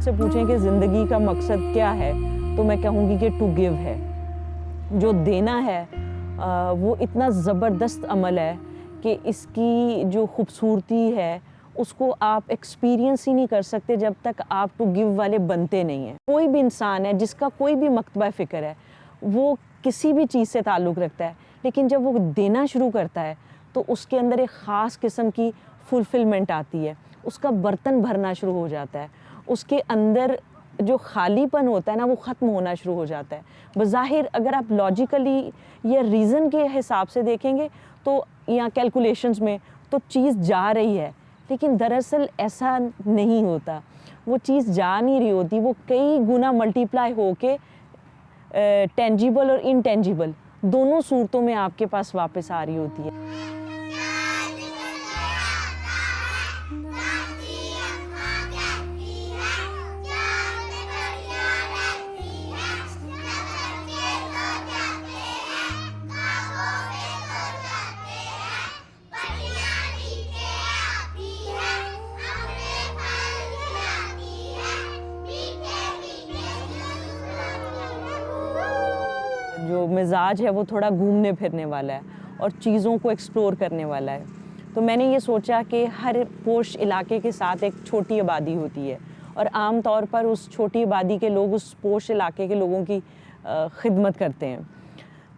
मुझसे पूछें कि ज़िंदगी का मकसद क्या है, तो मैं कहूँगी कि टू गिव है। जो देना है वो इतना ज़बरदस्त अमल है कि इसकी जो खूबसूरती है उसको आप एक्सपीरियंस ही नहीं कर सकते जब तक आप टू गिव वाले बनते नहीं हैं। कोई भी इंसान है जिसका कोई भी मकतबा फ़िक्र है, वो किसी भी चीज़ से ताल्लुक़ रखता है, लेकिन जब वो देना शुरू करता है तो उसके अंदर एक ख़ास किस्म की फुलफ़िलमेंट आती है, उसका बर्तन भरना शुरू हो जाता है, उसके अंदर जो खालीपन होता है ना वो ख़त्म होना शुरू हो जाता है। बज़ाहिर अगर आप लॉजिकली या रीज़न के हिसाब से देखेंगे तो या कैलकुलेशंस में तो चीज़ जा रही है, लेकिन दरअसल ऐसा नहीं होता। वो चीज़ जा नहीं रही होती, वो कई गुना मल्टीप्लाई होके टेंजिबल और इनटेंजिबल दोनों सूरतों में आपके पास वापस आ रही होती है। जो मिजाज है वो थोड़ा घूमने फिरने वाला है और चीज़ों को एक्सप्लोर करने वाला है। तो मैंने ये सोचा कि हर पोश इलाके के साथ एक छोटी आबादी होती है और आम तौर पर उस छोटी आबादी के लोग उस पोश इलाके के लोगों की खिदमत करते हैं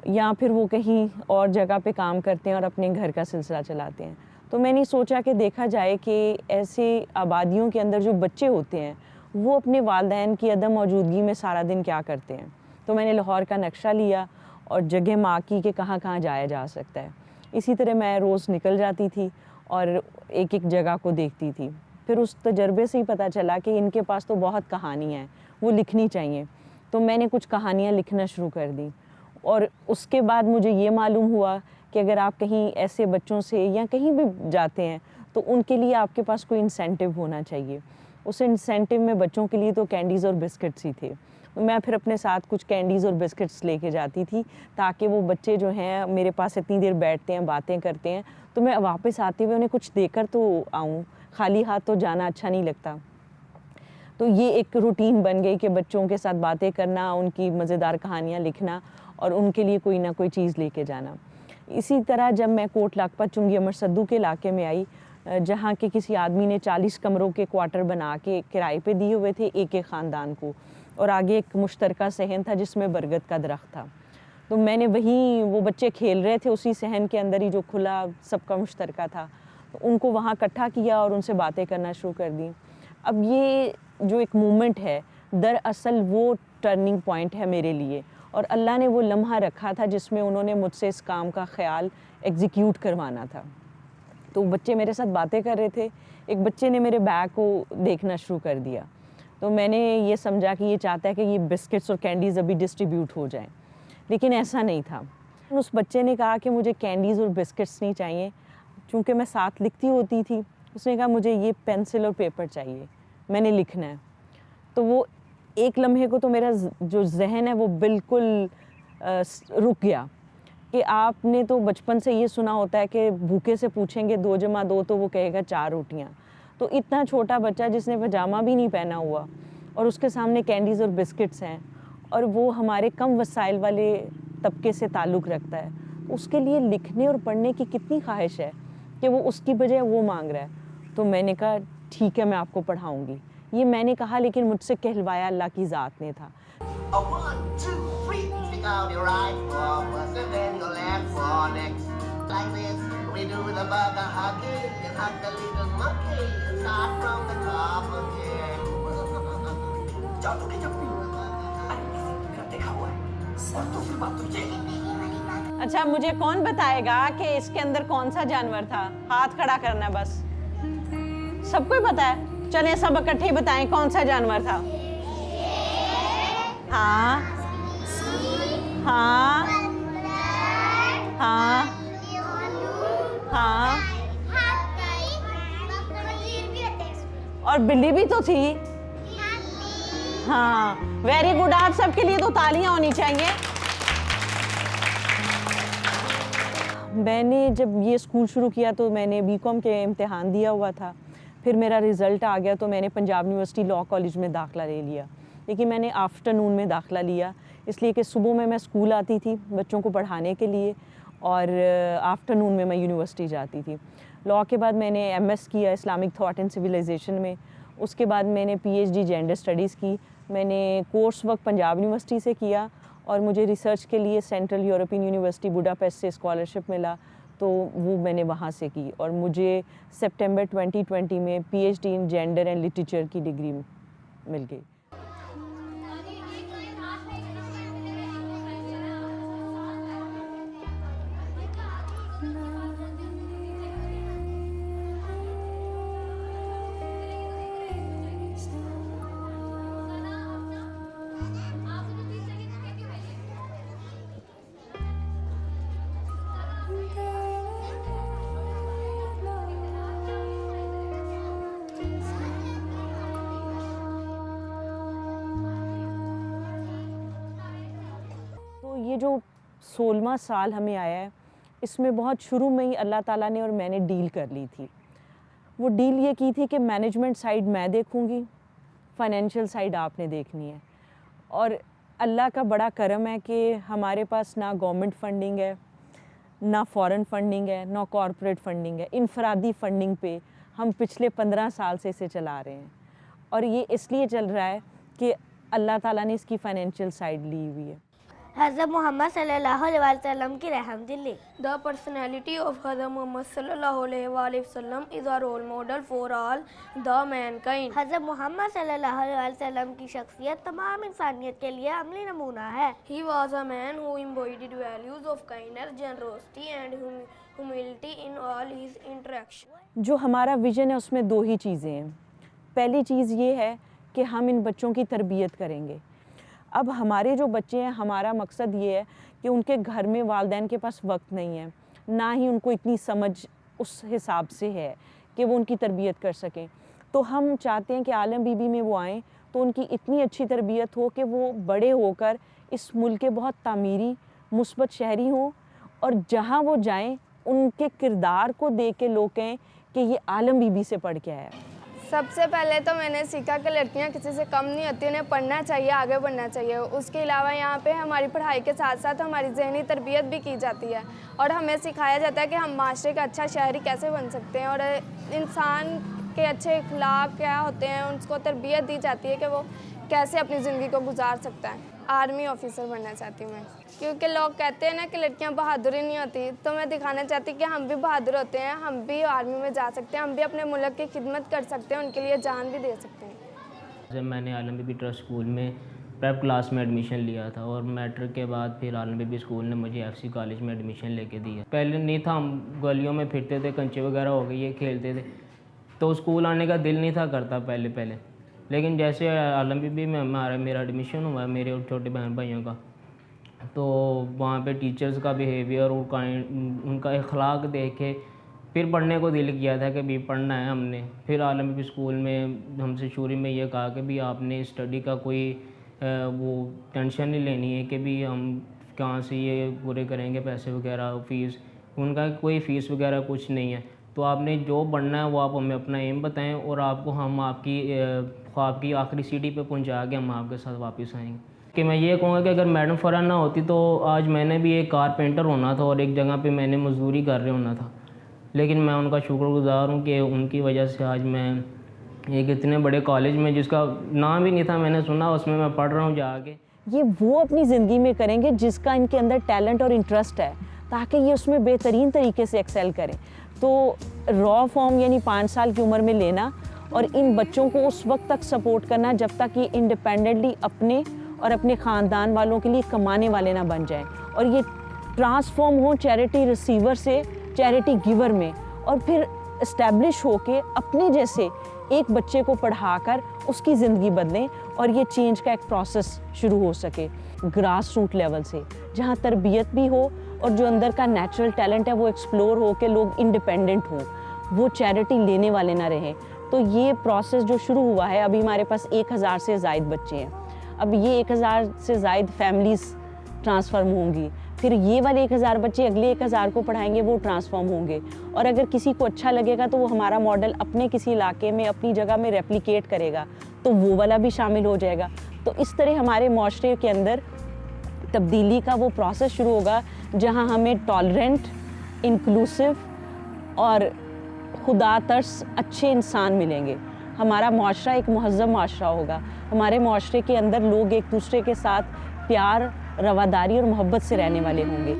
या फिर वो कहीं और जगह पे काम करते हैं और अपने घर का सिलसिला चलाते हैं। तो मैंने सोचा कि देखा जाए कि ऐसे आबादियों के अंदर जो बच्चे होते हैं वो अपने वालिदैन की अदम मौजूदगी में सारा दिन क्या करते हैं। तो मैंने लाहौर का नक्शा लिया और जगह माँ की कि कहाँ कहाँ जाया जा सकता है। इसी तरह मैं रोज़ निकल जाती थी और एक एक जगह को देखती थी। फिर उस तजर्बे से ही पता चला कि इनके पास तो बहुत कहानियाँ हैं, वो लिखनी चाहिए। तो मैंने कुछ कहानियाँ लिखना शुरू कर दी और उसके बाद मुझे ये मालूम हुआ कि अगर आप कहीं ऐसे बच्चों से या कहीं भी जाते हैं तो उनके लिए आपके पास कोई इंसेंटिव होना चाहिए। उस इंसेंटिव में बच्चों के लिए तो कैंडीज़ और बिस्किट्स ही थे। मैं फिर अपने साथ कुछ कैंडीज़ और बिस्किट्स लेके जाती थी ताकि वो बच्चे जो हैं मेरे पास इतनी देर बैठते हैं, बातें करते हैं, तो मैं वापस आते हुए उन्हें कुछ देकर तो आऊँ, खाली हाथ तो जाना अच्छा नहीं लगता। तो ये एक रूटीन बन गई कि बच्चों के साथ बातें करना, उनकी मज़ेदार कहानियाँ लिखना और उनके लिए कोई ना कोई चीज़ लेके जाना। इसी तरह जब मैं कोट लाखपत चुंगी अमर सद्दू के इलाके में आई, जहाँ के किसी आदमी ने 40 कमरों के क्वार्टर बना के किराए पे दिए हुए थे एक एक ख़ानदान को, और आगे एक मुश्तरका सहन था जिसमें बरगद का दरख्त था। तो मैंने वहीं, वो बच्चे खेल रहे थे उसी सहन के अंदर ही जो खुला सबका मुश्तरका था, तो उनको वहाँ इकट्ठा किया और उनसे बातें करना शुरू कर दी। अब ये जो एक मोमेंट है दरअसल वो टर्निंग पॉइंट है मेरे लिए, और अल्लाह ने वो लम्हा रखा था जिसमें उन्होंने मुझसे इस काम का ख्याल एग्जीक्यूट करवाना था। तो बच्चे मेरे साथ बातें कर रहे थे, एक बच्चे ने मेरे बैग को देखना शुरू कर दिया। तो मैंने ये समझा कि ये चाहता है कि ये बिस्किट्स और कैंडीज़ अभी डिस्ट्रीब्यूट हो जाएं, लेकिन ऐसा नहीं था। उस बच्चे ने कहा कि मुझे कैंडीज़ और बिस्किट्स नहीं चाहिए, चूँकि मैं साथ लिखती होती थी। उसने कहा मुझे ये पेंसिल और पेपर चाहिए, मैंने लिखना है। तो वो एक लम्हे को तो मेरा जो जहन है वो बिल्कुल रुक गया कि आपने तो बचपन से ये सुना होता है कि भूखे से पूछेंगे 2 जमा 2 तो वो कहेगा 4 रोटियाँ। तो इतना छोटा बच्चा जिसने पजामा भी नहीं पहना हुआ और उसके सामने कैंडीज़ और बिस्किट्स हैं, और वो हमारे कम वसाइल वाले तबके से ताल्लुक़ रखता है, उसके लिए लिखने और पढ़ने की कितनी ख्वाहिश है कि वो उसकी बजाय वो मांग रहा है। तो मैंने कहा ठीक है, मैं आपको पढ़ाऊँगी। ये मैंने कहा, लेकिन मुझसे कहलवाया अल्लाह की ज़ात ने था। अच्छा, मुझे कौन बताएगा कि इसके अंदर कौन सा जानवर था? हाथ खड़ा करना बस। सबको ही पता है? चलें सब इकट्ठे बताएं कौन सा जानवर था। हाँ हाँ हाँ हाँ, और बिल्ली भी तो थी। हाँ, वेरी गुड। आप सबके लिए तो तालियां होनी चाहिए। मैंने जब ये स्कूल शुरू किया तो मैंने बीकॉम के इम्तिहान दिया हुआ था, फिर मेरा रिज़ल्ट आ गया तो मैंने पंजाब यूनिवर्सिटी लॉ कॉलेज में दाखिला ले लिया, लेकिन मैंने आफ्टरनून में दाखिला लिया इसलिए कि सुबह में मैं स्कूल आती थी बच्चों को पढ़ाने के लिए और आफ्टरनून में मैं यूनिवर्सिटी जाती थी। लॉ के बाद मैंने एमएस किया इस्लामिक थॉट एंड सिविलाइजेशन में, उसके बाद मैंने पीएचडी जेंडर स्टडीज़ की। मैंने कोर्स वर्क पंजाब यूनिवर्सिटी से किया और मुझे रिसर्च के लिए सेंट्रल यूरोपियन यूनिवर्सिटी बुडापेस्ट से स्कॉलरशिप मिला, तो वो मैंने वहाँ से की और मुझे सितंबर 2020 में PhD in gender and literature की डिग्री मिल गई। ये जो 16वां साल हमें आया है, इसमें बहुत शुरू में ही अल्लाह ताला ने और मैंने डील कर ली थी। वो डील ये की थी कि मैनेजमेंट साइड मैं देखूंगी, फाइनेंशियल साइड आपने देखनी है। और अल्लाह का बड़ा करम है कि हमारे पास ना गवर्नमेंट फंडिंग है, ना फॉरेन फंडिंग है, ना कॉरपोरेट फंडिंग है। इनफरादी फंडिंग पे हम पिछले 15 साल से इसे चला रहे हैं और ये इसलिए चल रहा है कि अल्लाह ताला ने इसकी फाइनेंशियल साइड ली हुई है। हज़रत मोहम्मद सल्लल्लाहु अलैहि वसल्लम की रहमदिल्ली। The personality of Hazrat Muhammad sallallahu alaihi wasallam is a role model for all the mankind. हज़रत मोहम्मद सल्लल्लाहु अलैहि वसल्लम की शख्सियत तमाम इंसानियत के लिए अमली नमूना है। He was a man who embodied values of kindness, generosity and humility in all his interactions. जो हमारा विज़न है उसमें दो ही चीज़ें हैं। पहली चीज़ ये है कि हम इन बच्चों की तरबियत करेंगे। अब हमारे जो बच्चे हैं, हमारा मकसद ये है कि उनके घर में वालिदैन के पास वक्त नहीं है, ना ही उनको इतनी समझ उस हिसाब से है कि वो उनकी तरबियत कर सकें। तो हम चाहते हैं कि आलम बीबी में वो आएँ तो उनकी इतनी अच्छी तरबियत हो कि वो बड़े होकर इस मुल्क के बहुत तामीरी मुस्बत शहरी हों और जहाँ वो जाएँ उनके किरदार को देख के लोग कहें कि ये आलम बीबी से पढ़ के आया। सबसे पहले तो मैंने सीखा कि लड़कियां किसी से कम नहीं होती, उन्हें पढ़ना चाहिए, आगे बढ़ना चाहिए। उसके अलावा यहाँ पे हमारी पढ़ाई के साथ साथ हमारी ज़हनी तरबियत भी की जाती है और हमें सिखाया जाता है कि हम माशरे का अच्छा शहरी कैसे बन सकते हैं और इंसान के अच्छे अखलाक क्या होते हैं, उसको तरबियत दी जाती है कि वो कैसे अपनी ज़िंदगी को गुजार सकता है। आर्मी ऑफिसर बनना चाहती हूँ मैं, क्योंकि लोग कहते हैं ना कि लड़कियाँ बहादुर ही नहीं होती, तो मैं दिखाना चाहती कि हम भी बहादुर होते हैं, हम भी आर्मी में जा सकते हैं, हम भी अपने मुल्क की खिदमत कर सकते हैं, उनके लिए जान भी दे सकते हैं। जब मैंने आलम बीबी ट्रस्ट स्कूल में प्रेप क्लास में एडमिशन लिया था और मैट्रिक के बाद फिर आलम बीबी स्कूल ने मुझे एफसी कॉलेज में एडमिशन लेके दिया। पहले नहीं था, हम गलियों में फिरते थे, कंचे वगैरह हो गए, ये खेलते थे, तो स्कूल आने का दिल नहीं था करता पहले। लेकिन जैसे आलम बीबी में मेरा एडमिशन हुआ, मेरे और छोटे बहन भाइयों का, तो वहाँ पे टीचर्स का बिहेवियर और उनका अखलाक देख के फिर पढ़ने को दिल किया था कि भी पढ़ना है हमने। फिर आलम बीबी स्कूल में हमसे शुरू में ये कहा कि भी आपने स्टडी का कोई वो टेंशन नहीं लेनी है कि भी हम कहाँ से ये पूरे करेंगे पैसे वगैरह, फ़ीस। उनका कोई फ़ीस वगैरह कुछ नहीं है, तो आपने जो पढ़ना है वो आप हमें अपना एम बताएं और आपको हम आपकी ख्वाब की आखिरी सीढ़ी पे पहुंचा के हम आपके साथ वापस आएंगे। कि मैं ये कहूँगा कि अगर मैडम फ़रहान ना होती तो आज मैंने भी एक कारपेंटर होना था और एक जगह पे मैंने मजदूरी कर रहे होना था। लेकिन मैं उनका शुक्रगुज़ार हूँ कि उनकी वजह से आज मैं एक इतने बड़े कॉलेज में, जिसका नाम ही नहीं था मैंने सुना, उसमें मैं पढ़ रहा हूँ जाके। ये वो अपनी ज़िंदगी में करेंगे जिसका इनके अंदर टैलेंट और इंटरेस्ट है, ताकि ये उसमें बेहतरीन तरीके से एक्सेल करें। तो रॉ फॉर्म यानी 5 साल की उम्र में लेना और इन बच्चों को उस वक्त तक सपोर्ट करना जब तक ये इंडिपेंडेंटली अपने और अपने ख़ानदान वालों के लिए कमाने वाले ना बन जाएं और ये ट्रांसफॉर्म हो चैरिटी रिसीवर से चैरिटी गिवर में, और फिर इस्टेब्लिश होके अपने जैसे एक बच्चे को पढ़ाकर उसकी ज़िंदगी बदलें और ये चेंज का एक प्रोसेस शुरू हो सके ग्रास रूट लेवल से, जहाँ तरबियत भी हो और जो अंदर का नेचुरल टैलेंट है वो एक्सप्लोर हो के लोग इंडिपेंडेंट हों, वो चैरिटी लेने वाले ना रहें। तो ये प्रोसेस जो शुरू हुआ है, अभी हमारे पास 1000 से ज़ायद बच्चे हैं। अब ये 1000 से ज़ायद फैमिलीज़ ट्रांसफॉर्म होंगी, फिर ये वाले 1000 बच्चे अगले 1000 को पढ़ाएंगे, वो ट्रांसफॉर्म होंगे, और अगर किसी को अच्छा लगेगा तो वो हमारा मॉडल अपने किसी इलाके में अपनी जगह में रेप्लिकेट करेगा, तो वो वाला भी शामिल हो जाएगा। तो इस तरह हमारे माशरे के अंदर तब्दीली का वो प्रोसेस शुरू होगा जहाँ हमें टॉलरेंट, इंक्लूसिव और खुदा तरस अच्छे इंसान मिलेंगे। हमारा माशरा एक महज़्ज़ब माशरा होगा। हमारे माशरे के अंदर लोग एक दूसरे के साथ प्यार, रवादारी और मोहब्बत से रहने वाले होंगे।